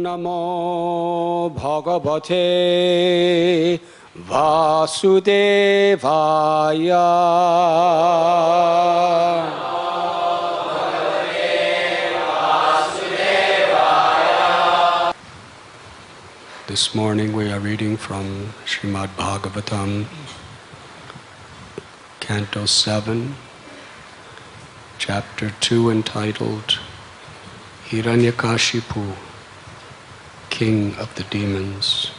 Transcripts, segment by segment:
Namo Bhagavate Vasudevaya. This morning we are reading from Srimad Bhagavatam, Canto 7, Chapter 2, entitled Hiranyakashipu, King of the Demons.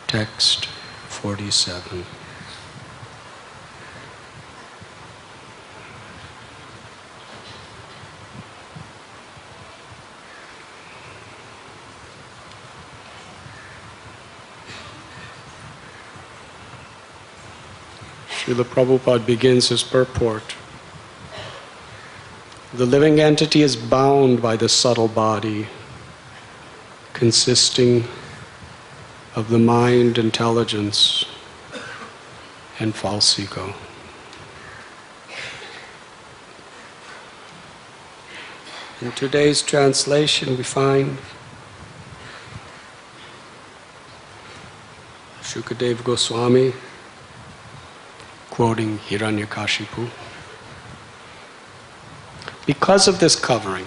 Text 47. Srila Prabhupada begins his purport. The living entity is bound by the subtle body, consisting of the mind, intelligence, and false ego. In today's translation we find Shukadev Goswami quoting Hiranyakashipu. Because of this covering,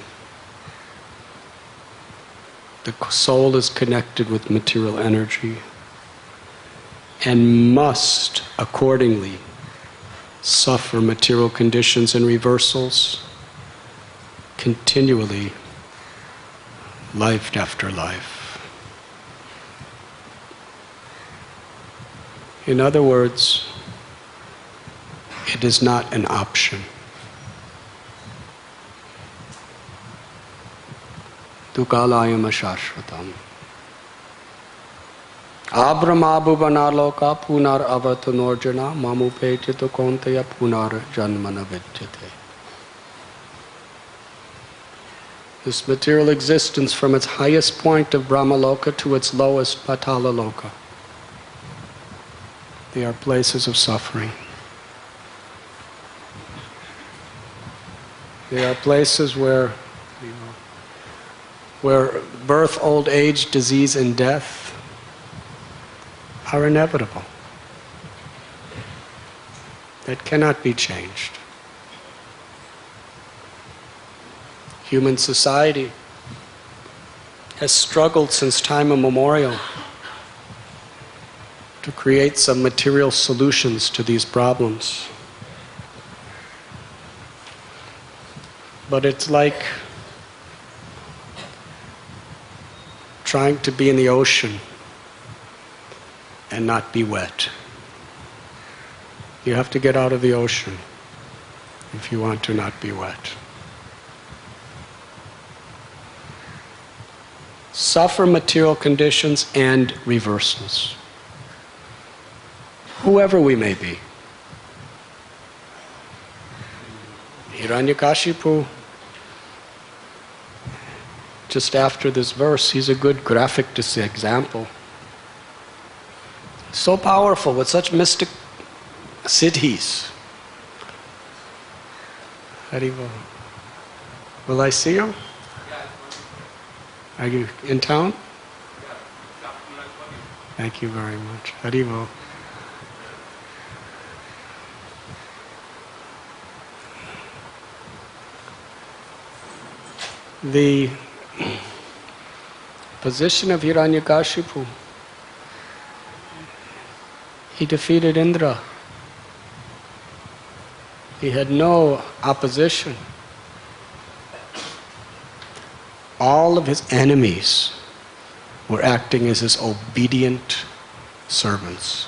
the soul is connected with material energy and must accordingly suffer material conditions and reversals continually, life after life. In other words, it is not an option. Dukalayam ashashvatam. Abramabu banaloka punar avatanorjana mamupetito kontaya punar janmana vidyate. This material existence from its highest point of Brahmaloka to its lowest Patalaloka. They are places of suffering. They are places where birth, old age, disease, and death are inevitable. That cannot be changed. Human society has struggled since time immemorial to create some material solutions to these problems. But it's like trying to be in the ocean and not be wet. You have to get out of the ocean if you want to not be wet. Suffer material conditions and reversals. Whoever we may be. Hiranyakashipu, just after this verse, he's a good graphic example. So powerful, with such mystic siddhis. Haribo. Will I see you? Are you in town? Thank you very much. Haribo. The position of Hiranyakashipu, he defeated Indra. He had no opposition. All of his enemies were acting as his obedient servants.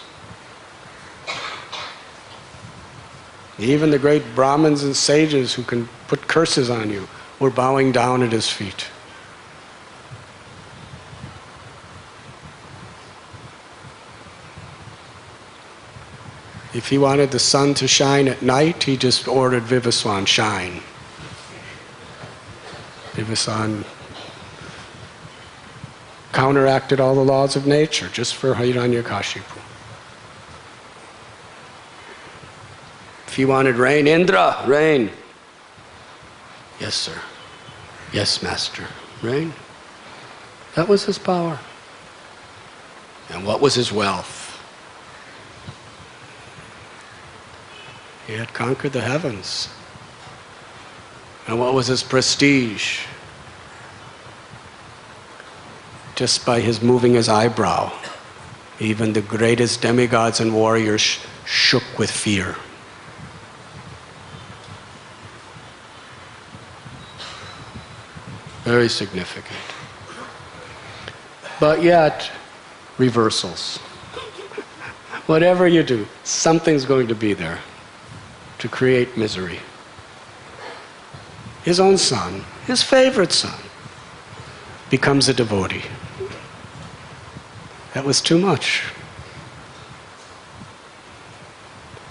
Even the great Brahmins and sages who can put curses on you were bowing down at his feet. If he wanted the sun to shine at night, he just ordered Vivaswan, shine. Vivaswan counteracted all the laws of nature just for Hiranyakashipu. If he wanted rain, Indra, rain. Yes, sir. Yes, master. Rain. That was his power. And what was his wealth? He had conquered the heavens. And what was his prestige? Just by his moving his eyebrow, even the greatest demigods and warriors shook with fear. Very significant. But yet, reversals. Whatever you do, something's going to be there to create misery. His own son, his favorite son, becomes a devotee. That was too much.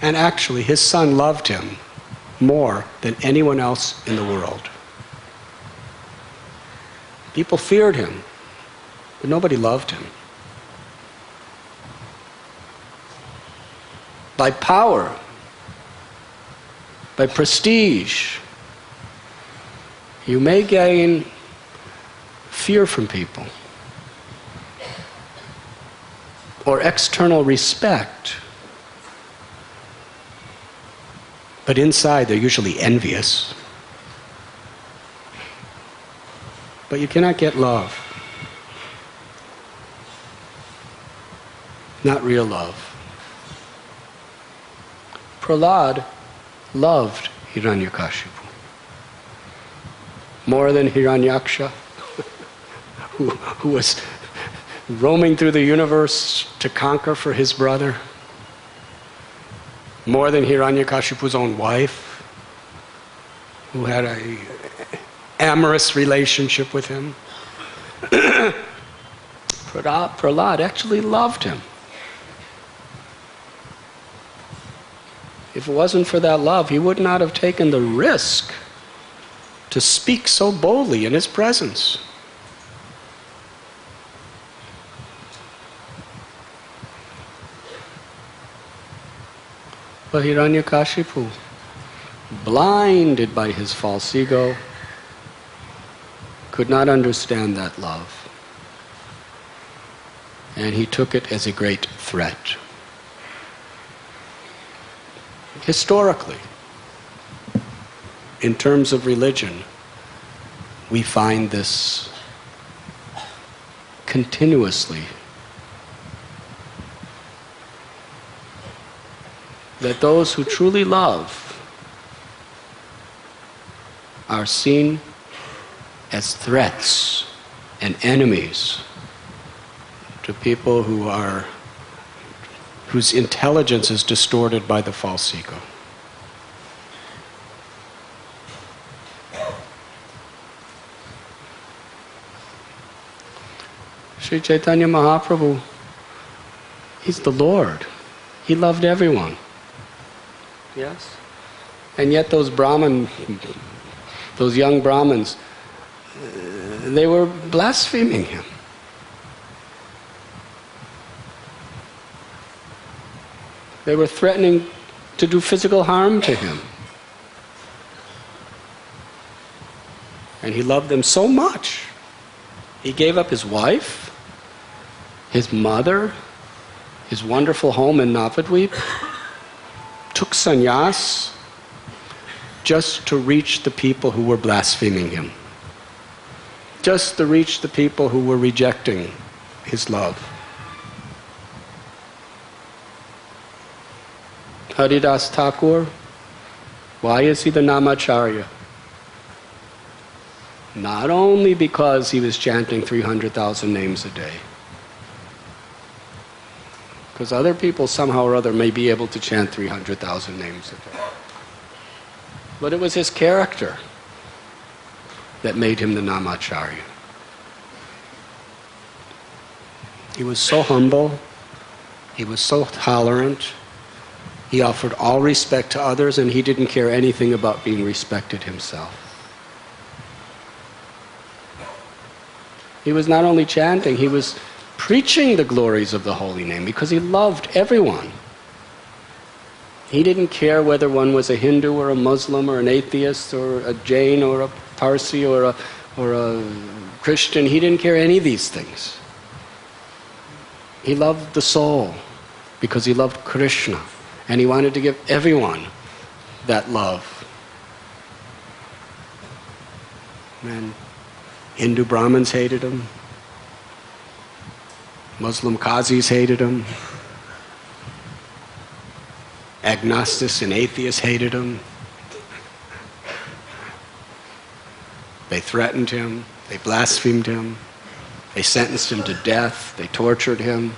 And actually, his son loved him more than anyone else in the world. People feared him, but nobody loved him. By power, by prestige, you may gain fear from people or external respect, but inside they're usually envious. But you cannot get love. Not real love. Prahlad loved Hiranyakashipu more than Hiranyaksha, who was roaming through the universe to conquer for his brother, more than Hiranyakashipu's own wife, who had an amorous relationship with him. Prahlad actually loved him. If it wasn't for that love, he would not have taken the risk to speak so boldly in his presence. But Hiranyakashipu, blinded by his false ego, could not understand that love. And he took it as a great threat. Historically, in terms of religion, we find this continuously. That those who truly love are seen as threats and enemies to people whose intelligence is distorted by the false ego. Sri Chaitanya Mahaprabhu, he's the Lord. He loved everyone. Yes? And yet those young Brahmins, they were blaspheming him. They were threatening to do physical harm to him. And he loved them so much. He gave up his wife, his mother, his wonderful home in Navadvip, took sannyas just to reach the people who were blaspheming him. Just to reach the people who were rejecting his love. Haridas Thakur, why is he the Namacharya? Not only because he was chanting 300,000 names a day, because other people somehow or other may be able to chant 300,000 names a day. But it was his character that made him the Namacharya. He was so humble, he was so tolerant, he offered all respect to others, and he didn't care anything about being respected himself. He was not only chanting, he was preaching the glories of the holy name because he loved everyone. He didn't care whether one was a Hindu or a Muslim or an atheist or a Jain or a Parsi or a or a Christian, he didn't care any of these things. He loved the soul because he loved Krishna, and he wanted to give everyone that love. And Hindu Brahmins hated him. Muslim Qazis hated him. Agnostics and atheists hated him. They threatened him. They blasphemed him. They sentenced him to death. They tortured him.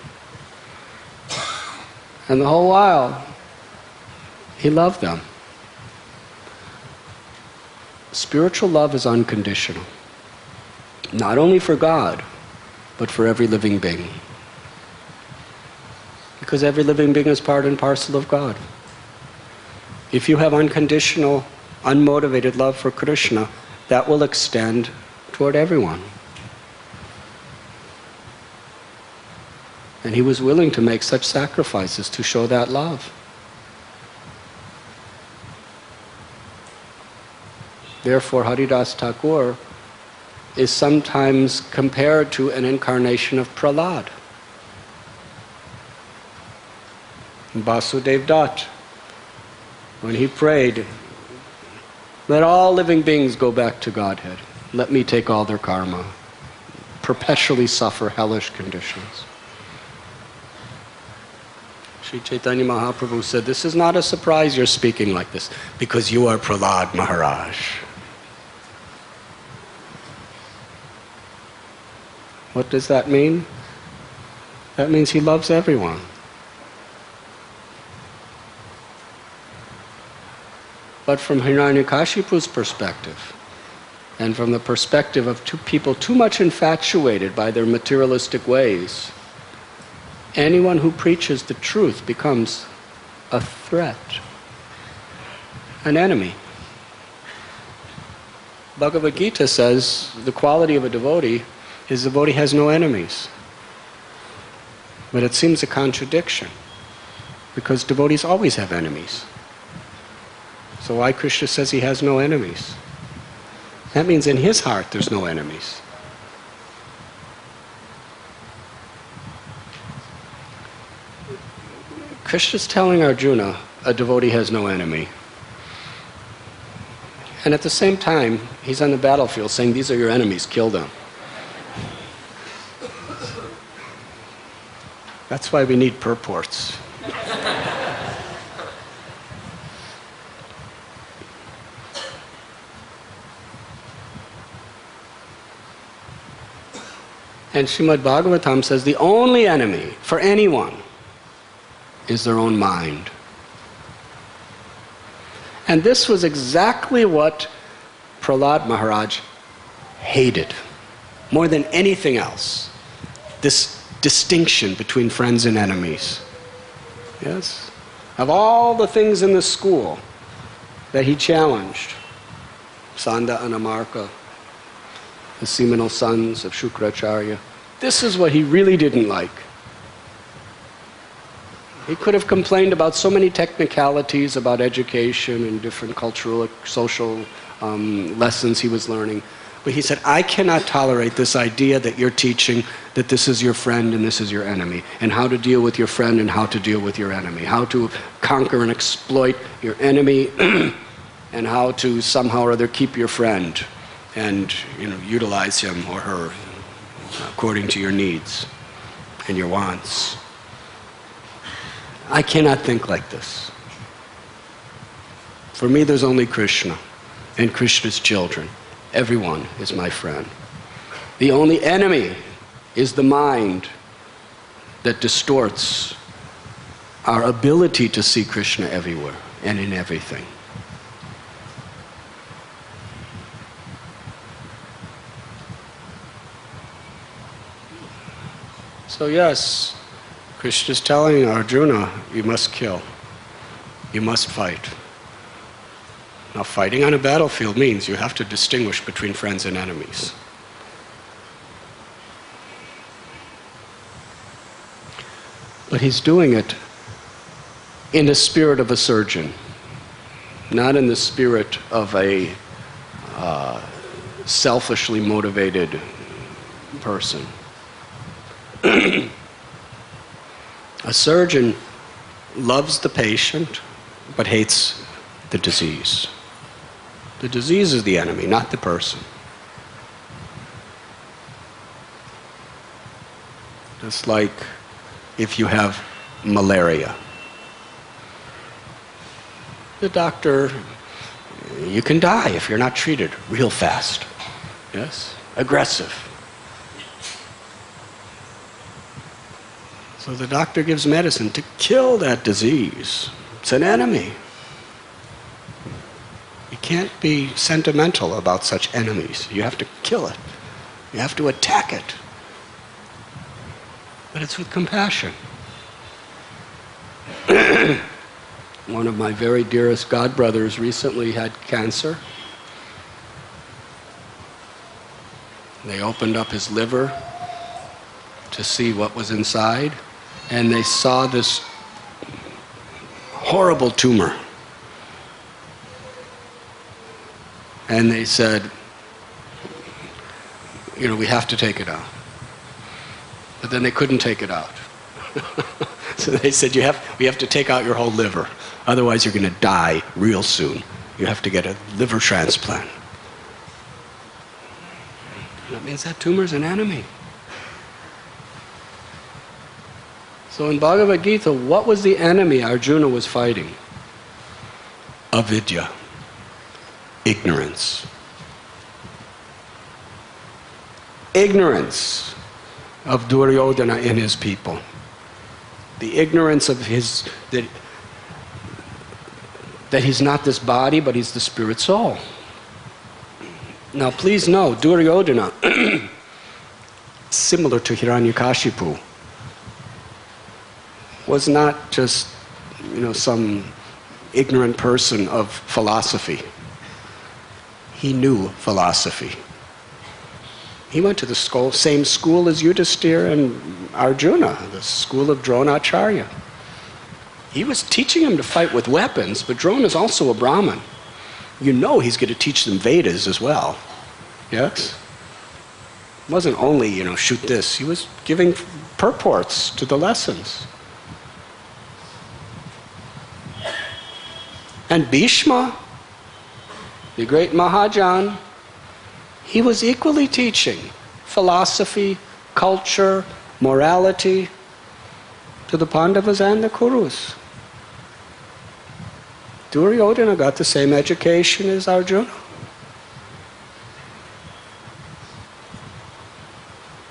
And the whole while, he loved them. Spiritual love is unconditional. Not only for God, but for every living being. Because every living being is part and parcel of God. If you have unconditional, unmotivated love for Krishna, that will extend toward everyone. And he was willing to make such sacrifices to show that love. Therefore, Haridas Thakur is sometimes compared to an incarnation of Prahlad. Vasudev Dutt, when he prayed, let all living beings go back to Godhead. Let me take all their karma. Perpetually suffer hellish conditions. Sri Chaitanya Mahaprabhu said, this is not a surprise you're speaking like this, because you are Prahlad Maharaj. What does that mean? That means he loves everyone. But from Hiranyakashipu's perspective, and from the perspective of two people too much infatuated by their materialistic ways, anyone who preaches the truth becomes a threat, an enemy. Bhagavad Gita says the quality of a devotee is the devotee has no enemies. But it seems a contradiction, because devotees always have enemies. So why Krishna says he has no enemies? That means in his heart there's no enemies. Krishna's telling Arjuna a devotee has no enemy. And at the same time, he's on the battlefield saying, these are your enemies, kill them. That's why we need purports. And Srimad Bhagavatam says the only enemy for anyone is their own mind. And this was exactly what Prahlad Maharaj hated, more than anything else. This distinction between friends and enemies. Yes? Of all the things in the school that he challenged, Sanda and Amarka, the seminal sons of Shukracharya, this is what he really didn't like. He could have complained about so many technicalities about education and different cultural, social lessons he was learning. But he said, I cannot tolerate this idea that you're teaching that this is your friend and this is your enemy, and how to deal with your friend and how to deal with your enemy, how to conquer and exploit your enemy, and how to somehow or other keep your friend and utilize him or her according to your needs and your wants. I cannot think like this. For me, there's only Krishna and Krishna's children. Everyone is my friend. The only enemy is the mind that distorts our ability to see Krishna everywhere and in everything. So yes, Krishna is telling Arjuna, you must kill. You must fight. Now, fighting on a battlefield means you have to distinguish between friends and enemies. But he's doing it in the spirit of a surgeon, not in the spirit of a selfishly motivated person. A surgeon loves the patient, but hates the disease. The disease is the enemy, not the person. Just like if you have malaria. The doctor, you can die if you're not treated real fast. Yes? Aggressive. So the doctor gives medicine to kill that disease. It's an enemy. You can't be sentimental about such enemies. You have to kill it. You have to attack it. But it's with compassion. One of my very dearest godbrothers recently had cancer. They opened up his liver to see what was inside, and they saw this horrible tumor. And they said, we have to take it out. But then they couldn't take it out. So they said, we have to take out your whole liver. Otherwise you're going to die real soon. You have to get a liver transplant. That means that tumor's an enemy. So in Bhagavad Gita, what was the enemy Arjuna was fighting? Avidya. Ignorance. Ignorance of Duryodhana and his people. The ignorance of that he's not this body, but he's the spirit soul. Now please know, Duryodhana, similar to Hiranyakashipu, was not just, some ignorant person of philosophy. He knew philosophy. He went to the same school as Yudhisthira and Arjuna, the school of Dronacharya. He was teaching him to fight with weapons, but Drona is also a Brahmin. He's going to teach them Vedas as well. Yes? It wasn't only, shoot this. He was giving purports to the lessons. And Bhishma, the great Mahajan, he was equally teaching philosophy, culture, morality to the Pandavas and the Kurus. Duryodhana got the same education as Arjuna.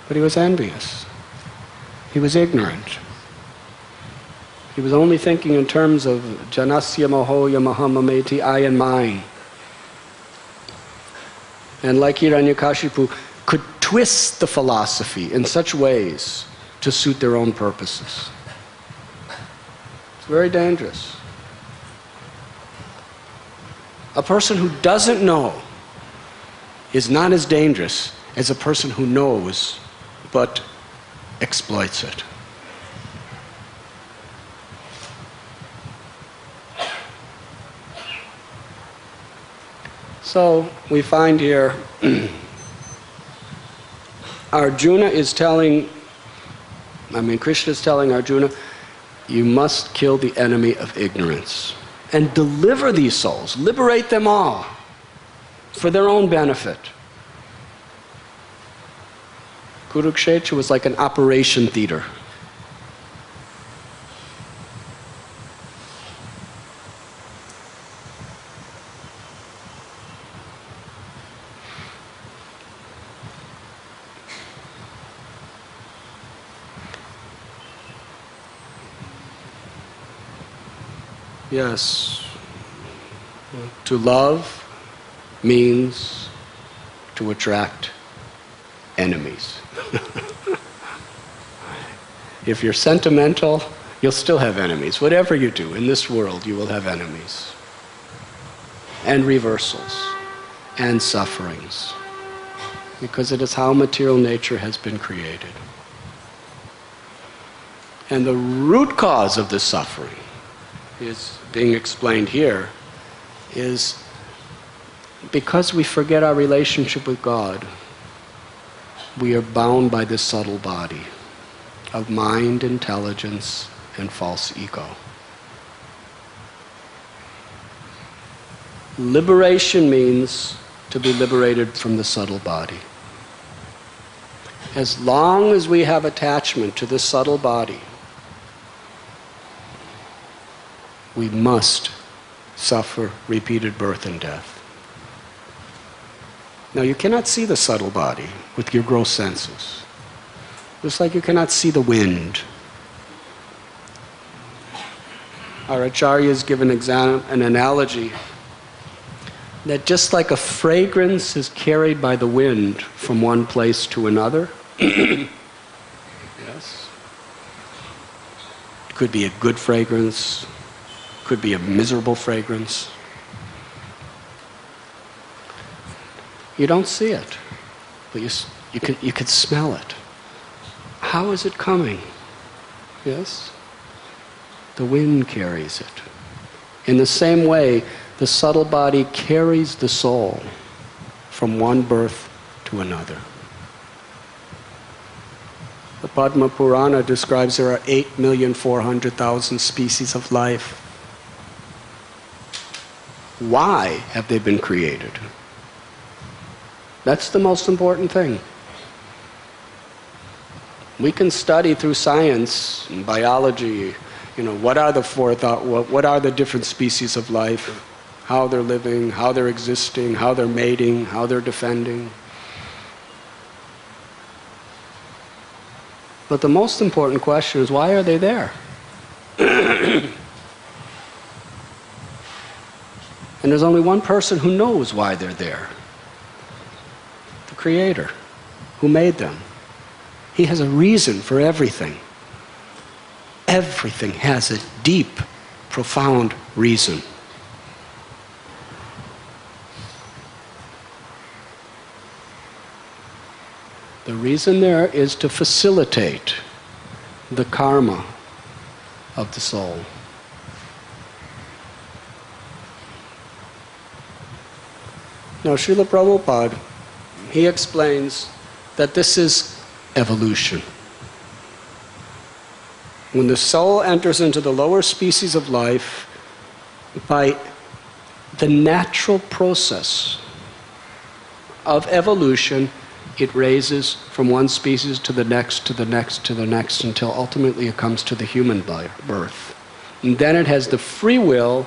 But he was envious. He was ignorant. He was only thinking in terms of Janasya Mahoya Mahamameti, I and mine. And like Hiranyakashipu, could twist the philosophy in such ways to suit their own purposes. It's very dangerous. A person who doesn't know is not as dangerous as a person who knows but exploits it. So we find here Arjuna is telling, Krishna is telling Arjuna, you must kill the enemy of ignorance and deliver these souls, liberate them all for their own benefit. Kurukshetra was like an operation theater. Yes, to love means to attract enemies. If you're sentimental, you'll still have enemies. Whatever you do in this world, you will have enemies. And reversals. And sufferings. Because it is how material nature has been created. And the root cause of the suffering is being explained here, is because we forget our relationship with God, we are bound by this subtle body of mind, intelligence, and false ego. Liberation means to be liberated from the subtle body. As long as we have attachment to this subtle body, we must suffer repeated birth and death. Now, you cannot see the subtle body with your gross senses. Just like you cannot see the wind. Our acharyas give an analogy that just like a fragrance is carried by the wind from one place to another, yes, it could be a good fragrance, could be a miserable fragrance. You don't see it, but you can smell it. How is it coming? Yes? The wind carries it. In the same way, the subtle body carries the soul from one birth to another. The Padma Purana describes there are 8,400,000 species of life. Why have they been created? That's the most important thing. We can study through science and biology, what are the different species of life, how they're living, how they're existing, how they're mating, how they're defending. But the most important question is, why are they there? And there's only one person who knows why they're there. The Creator, who made them. He has a reason for everything. Everything has a deep, profound reason. The reason there is to facilitate the karma of the soul. Now, Srila Prabhupada, he explains that this is evolution. When the soul enters into the lower species of life, by the natural process of evolution, it raises from one species to the next, to the next, to the next, until ultimately it comes to the human birth. And then it has the free will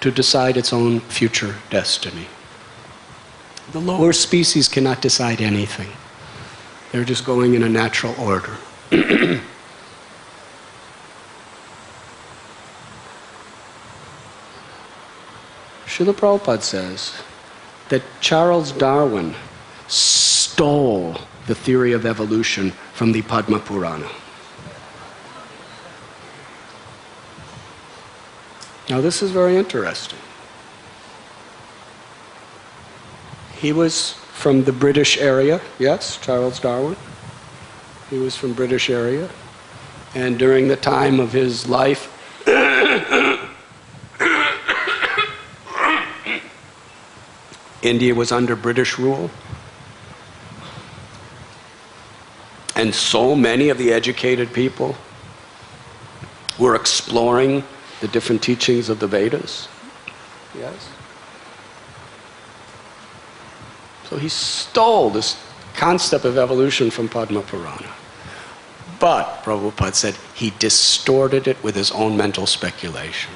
to decide its own future destiny. The lower species cannot decide anything. They're just going in a natural order. Srila Prabhupada says that Charles Darwin stole the theory of evolution from the Padma Purana. Now this is very interesting. He was from the British area, yes, Charles Darwin. He was from British area. And during the time of his life, India was under British rule. And so many of the educated people were exploring the different teachings of the Vedas. Yes? So he stole this concept of evolution from Padma Purana. But, Prabhupada said, he distorted it with his own mental speculation.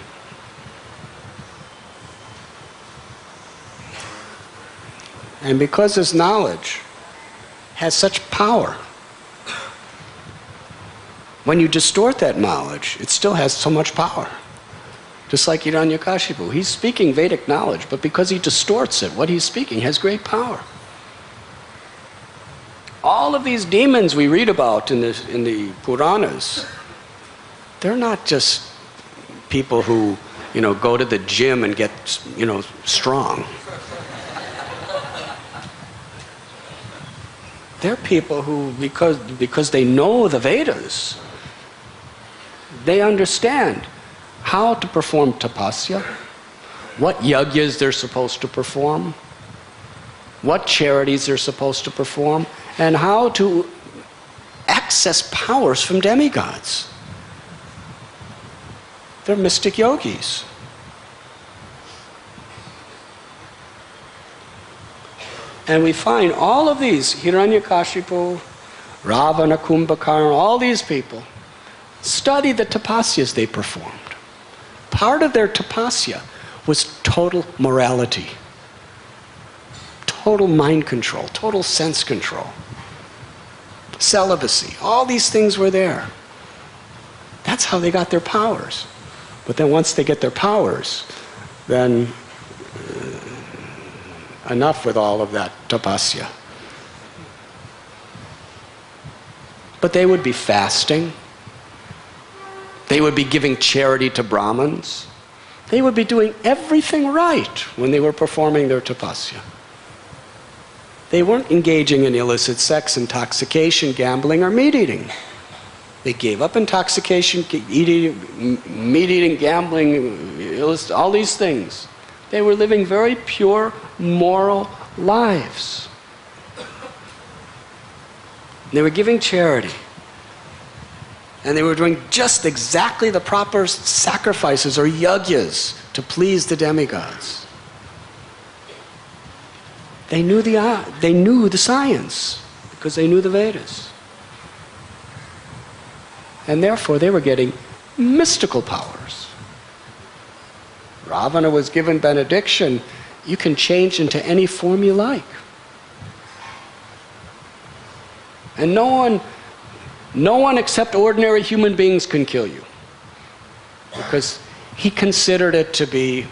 And because his knowledge has such power, when you distort that knowledge, it still has so much power. Just like Hiranyakashipu, he's speaking Vedic knowledge, but because he distorts it, what he's speaking has great power. All of these demons we read about in the Puranas, they're not just people who, go to the gym and get, strong. They're people who, because they know the Vedas, they understand how to perform tapasya, what yajnas they're supposed to perform, what charities they're supposed to perform, and how to access powers from demigods. They're mystic yogis. And we find all of these, Hiranyakashipu, Ravana, Kumbhakarna, all these people, study the tapasyas they performed. Part of their tapasya was total morality, total mind control, total sense control, celibacy. All these things were there. That's how they got their powers. But then once they get their powers, then enough with all of that tapasya. But they would be fasting. They would be giving charity to Brahmins. They would be doing everything right when they were performing their tapasya. They weren't engaging in illicit sex, intoxication, gambling, or meat eating. They gave up intoxication, meat eating, gambling, all these things. They were living very pure, moral lives. They were giving charity. And they were doing just exactly the proper sacrifices or yajnas to please the demigods. They knew the science because they knew the Vedas. And therefore they were getting mystical powers. Ravana was given benediction. You can change into any form you like. And no one except ordinary human beings can kill you. Because he considered it to be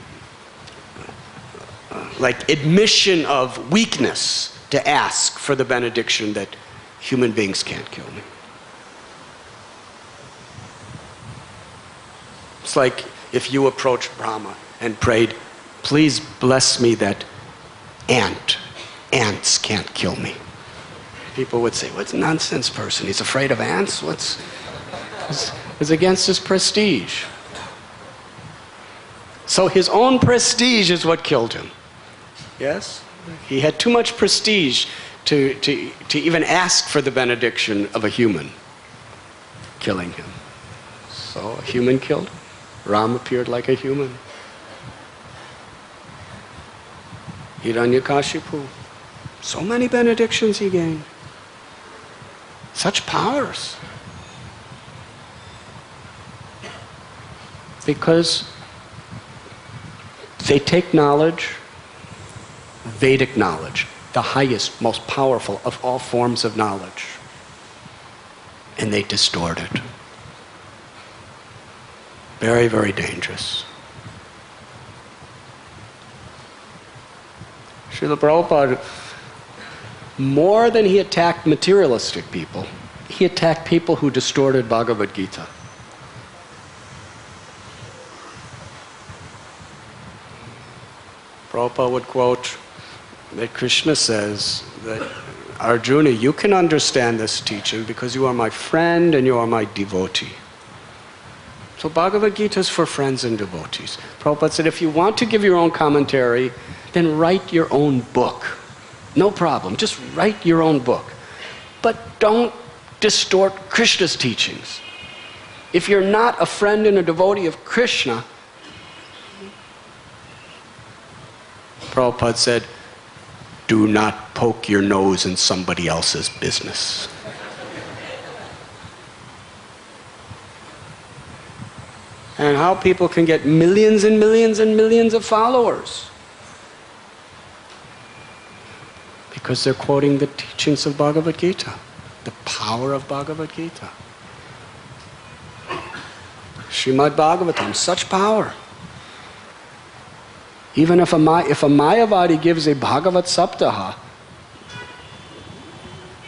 like admission of weakness to ask for the benediction that human beings can't kill me. It's like if you approached Brahma and prayed, please bless me that ants can't kill me. People would say, what's a nonsense person? He's afraid of ants? It's against his prestige. So his own prestige is what killed him. Yes? He had too much prestige to even ask for the benediction of a human killing him. So a human killed him. Ram appeared like a human. Hiranyakashipu. So many benedictions he gained. Such powers. Because they take knowledge, Vedic knowledge, the highest, most powerful of all forms of knowledge, and they distort it. Very, very dangerous. Srila Prabhupada, more than he attacked materialistic people, he attacked people who distorted Bhagavad Gita. Prabhupada would quote that Krishna says that, Arjuna, you can understand this teaching because you are my friend and you are my devotee. So Bhagavad Gita is for friends and devotees. Prabhupada said, if you want to give your own commentary, then write your own book. No problem, just write your own book. But don't distort Krishna's teachings. If you're not a friend and a devotee of Krishna, Prabhupada said, do not poke your nose in somebody else's business. And how people can get millions and millions and millions of followers. Because they're quoting the teachings of Bhagavad Gita, the power of Bhagavad Gita. Srimad Bhagavatam, such power. Even if a Mayavadi gives a Bhagavat Saptaha,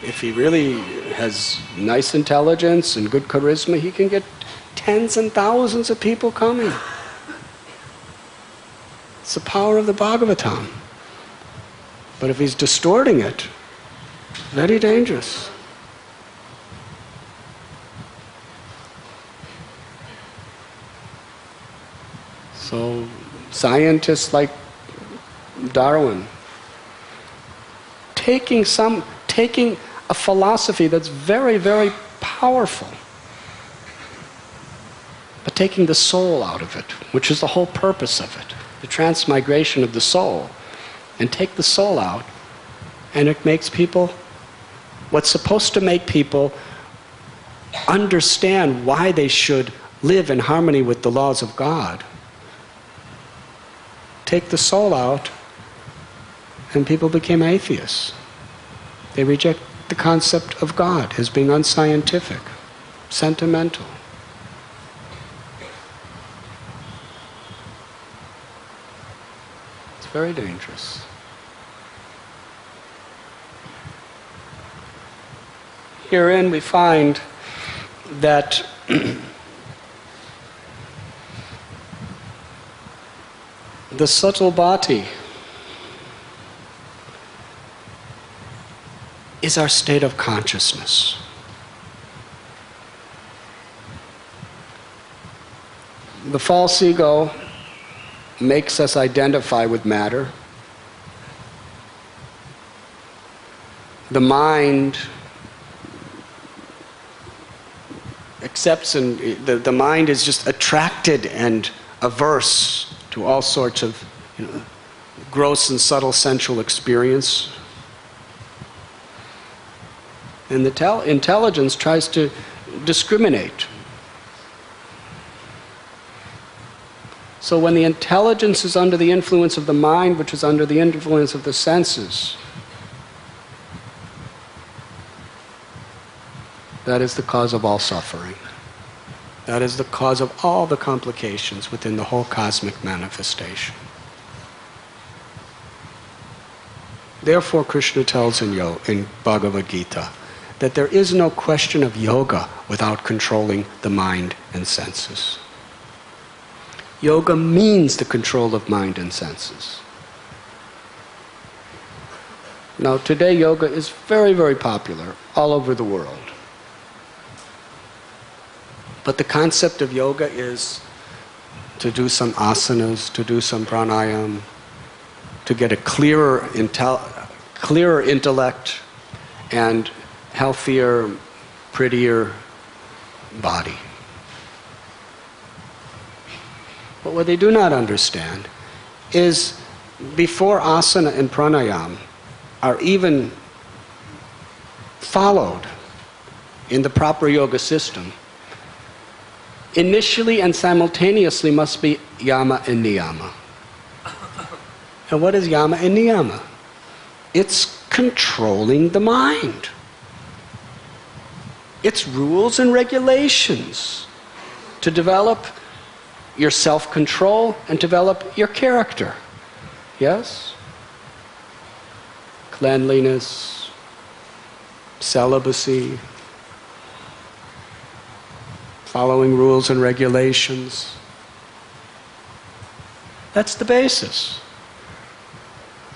if he really has nice intelligence and good charisma, he can get tens and thousands of people coming. It's the power of the Bhagavatam. But if he's distorting it, very dangerous. So scientists like Darwin, taking a philosophy that's very, very powerful, but taking the soul out of it, which is the whole purpose of it, the transmigration of the soul, and take the soul out, and it makes people, what's supposed to make people understand why they should live in harmony with the laws of God. Take the soul out, and people became atheists. They reject the concept of God as being unscientific, sentimental. It's very dangerous. Herein we find that the subtle body is our state of consciousness. The false ego makes us identify with matter. The mind accepts, and the mind is just attracted and averse to all sorts of gross and subtle sensual experience. And the intelligence tries to discriminate. So when the intelligence is under the influence of the mind, which is under the influence of the senses, that is the cause of all suffering. That is the cause of all the complications within the whole cosmic manifestation. Therefore, Krishna tells in Bhagavad Gita that there is no question of yoga without controlling the mind and senses. Yoga means the control of mind and senses. Now, today yoga is very, very popular all over the world. But the concept of yoga is to do some asanas, to do some pranayam, to get a clearer intellect and healthier, prettier body. But what they do not understand is before asana and pranayam are even followed in the proper yoga system, initially and simultaneously must be yama and niyama. And what is yama and niyama? It's controlling the mind. It's rules and regulations to develop your self-control and develop your character. Yes? Cleanliness, celibacy, following rules and regulations. That's the basis.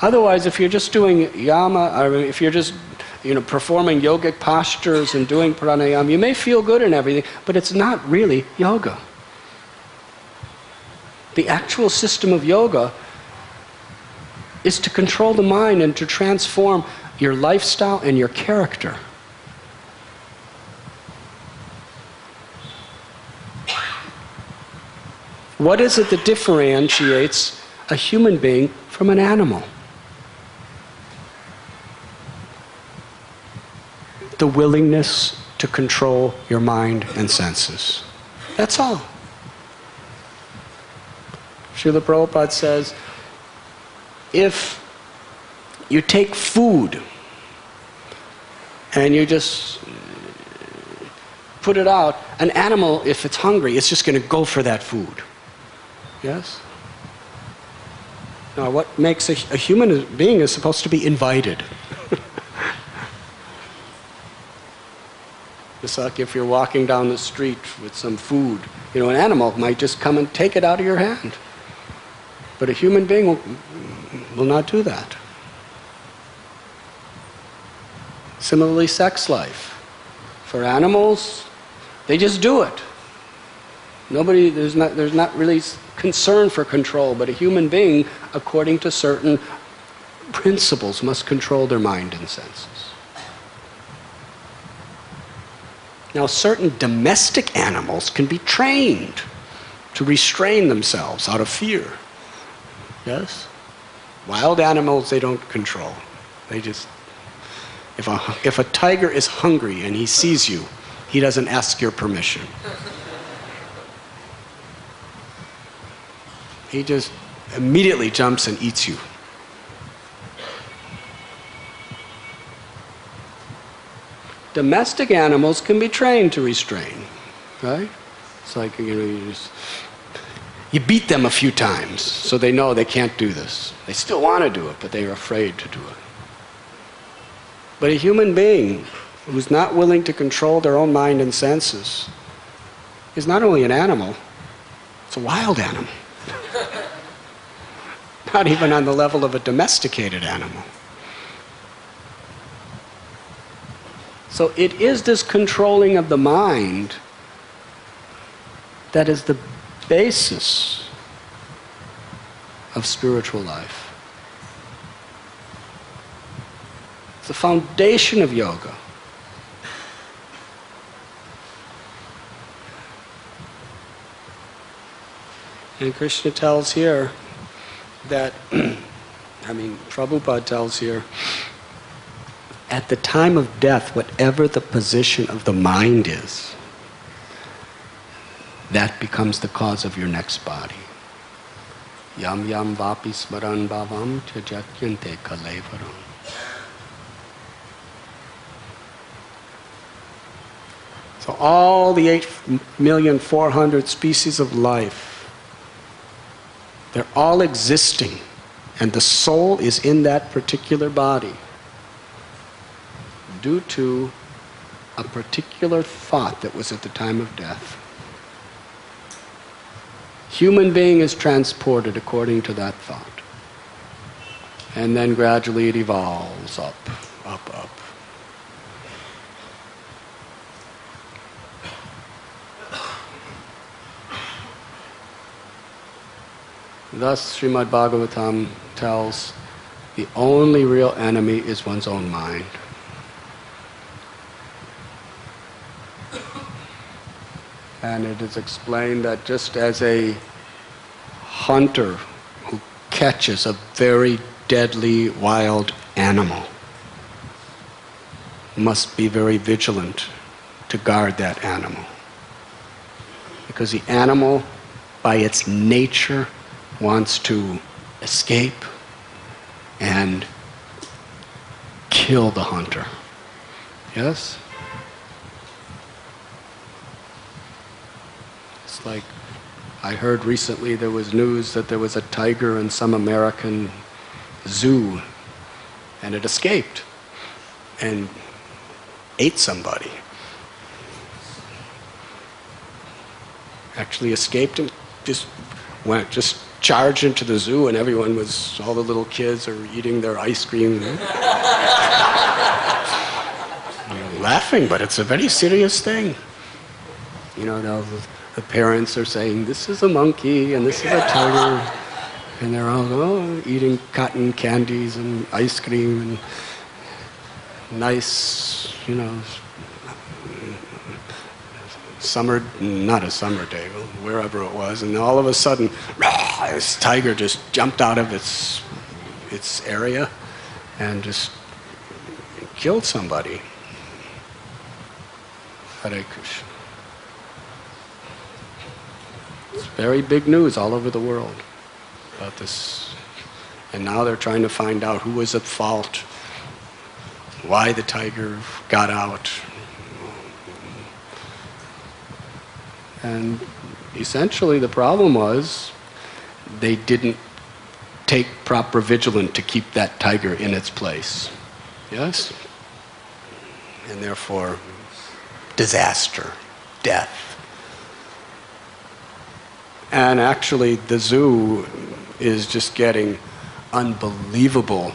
Otherwise, if you're just doing yama, or if you're just performing yogic postures and doing pranayama, you may feel good and everything, but it's not really yoga. The actual system of yoga is to control the mind and to transform your lifestyle and your character. What is it that differentiates a human being from an animal? The willingness to control your mind and senses. That's all. Srila Prabhupada says, if you take food and you just put it out, an animal, if it's hungry, it's just going to go for that food. Yes? Now, what makes a human being is supposed to be invited. It's like if you're walking down the street with some food, an animal might just come and take it out of your hand. But a human being will not do that. Similarly, sex life. For animals, they just do it. There's not really concern for control, but a human being, according to certain principles, must control their mind and senses. Now, certain domestic animals can be trained to restrain themselves out of fear. Yes? Wild animals, they don't control. They just... If a tiger is hungry and he sees you, he doesn't ask your permission. He just immediately jumps and eats you. Domestic animals can be trained to restrain, right? It's like, you beat them a few times so they know they can't do this. They still want to do it, but they're afraid to do it. But a human being who's not willing to control their own mind and senses is not only an animal, it's a wild animal. Not even on the level of a domesticated animal. So it is this controlling of the mind that is the basis of spiritual life. It's the foundation of yoga. And Krishna tells here that, Prabhupada tells here, at the time of death, whatever the position of the mind is, that becomes the cause of your next body. Yam yam vapi smaran bhavam tyajatyante kalevaram. So all the 8,400,000 species of life, they're all existing, and the soul is in that particular body due to a particular thought that was at the time of death. Human being is transported according to that thought. And then gradually it evolves up, up, up. Thus, Srimad Bhagavatam tells, the only real enemy is one's own mind. And it is explained that just as a hunter who catches a very deadly wild animal must be very vigilant to guard that animal. Because the animal, by its nature, wants to escape and kill the hunter. Yes? It's like, I heard recently there was news that there was a tiger in some American zoo and it escaped and ate somebody. Actually escaped and just charged into the zoo, and all the little kids are eating their ice cream. You're laughing, but it's a very serious thing. The parents are saying, this is a monkey and this is a tiger. And they're all eating cotton candies and ice cream and nice, not a summer day, wherever it was. And all of a sudden, this tiger just jumped out of its area and just killed somebody. Hare Krishna. It's very big news all over the world about this. And now they're trying to find out who was at fault, why the tiger got out. And essentially the problem was they didn't take proper vigilance to keep that tiger in its place. Yes? And therefore, disaster, death. And actually the zoo is just getting unbelievable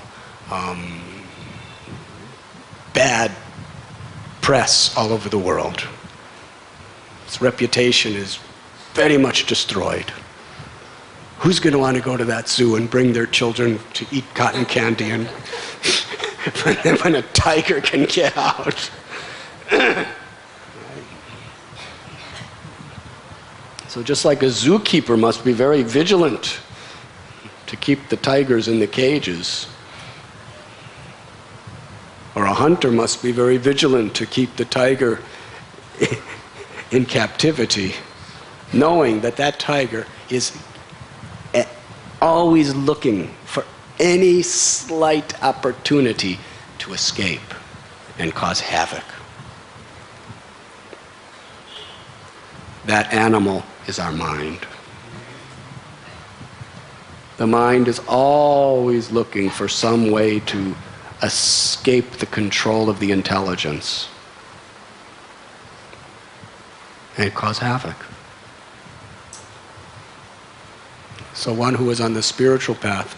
bad press all over the world. Its reputation is very much destroyed. Who's going to want to go to that zoo and bring their children to eat cotton candy and when a tiger can get out? So just like a zookeeper must be very vigilant to keep the tigers in the cages, or a hunter must be very vigilant to keep the tiger in captivity, knowing that that tiger is always looking for any slight opportunity to escape and cause havoc. That animal is our mind. The mind is always looking for some way to escape the control of the intelligence and cause havoc. So one who is on the spiritual path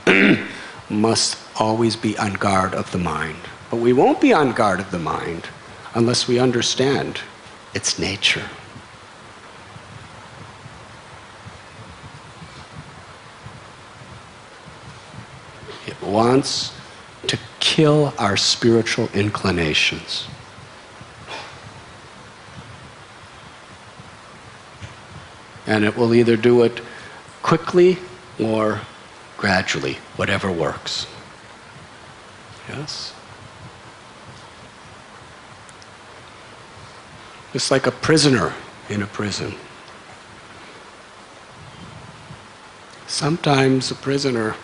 must always be on guard of the mind. But we won't be on guard of the mind unless we understand its nature. It wants to kill our spiritual inclinations. And it will either do it quickly or gradually, whatever works. Yes? Just like a prisoner in a prison. Sometimes a prisoner,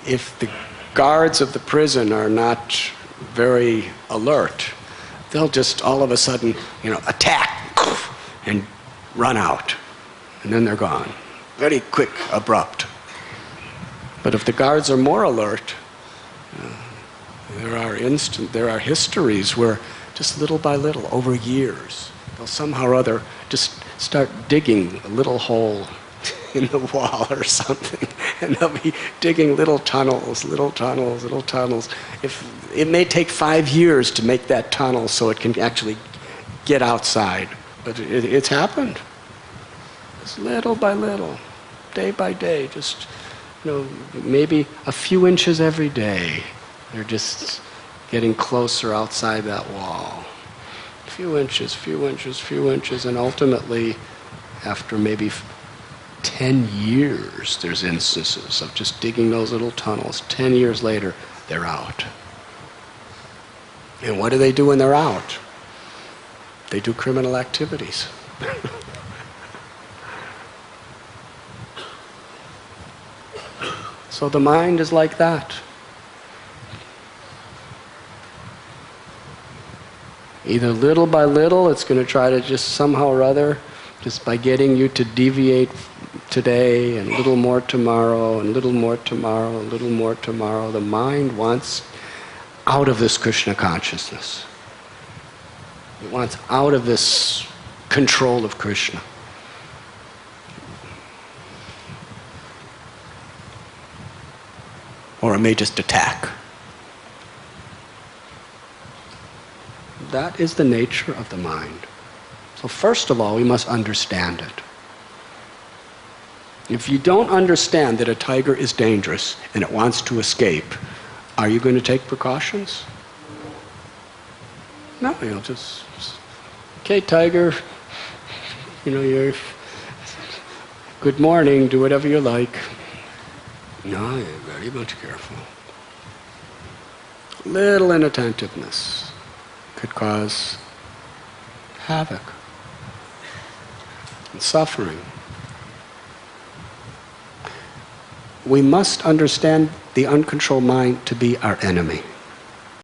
if the guards of the prison are not very alert, they'll just all of a sudden, attack and run out. And then they're gone. Very quick, abrupt. But if the guards are more alert, there are histories where just little by little, over years, they'll somehow or other just start digging a little hole in the wall or something, and they'll be digging little tunnels. It may take 5 years to make that tunnel so it can actually get outside, but it's happened. It's little by little, day by day, just maybe a few inches every day. They're just getting closer outside that wall. Few inches, and ultimately, after maybe 10 years, there's instances of just digging those little tunnels. 10 years later, they're out. And what do they do when they're out? They do criminal activities. So the mind is like that. Either little by little, it's going to try to just somehow or other, just by getting you to deviate today, and a little more tomorrow, and a little more tomorrow, a little more tomorrow. The mind wants out of this Krishna consciousness. It wants out of this control of Krishna. Or it may just attack. That is the nature of the mind. So first of all, we must understand it. If you don't understand that a tiger is dangerous and it wants to escape, are you going to take precautions? No, you'll just, okay, tiger, you're, good morning, do whatever you like. No, you're very much careful. Little inattentiveness could cause havoc and suffering. We must understand the uncontrolled mind to be our enemy.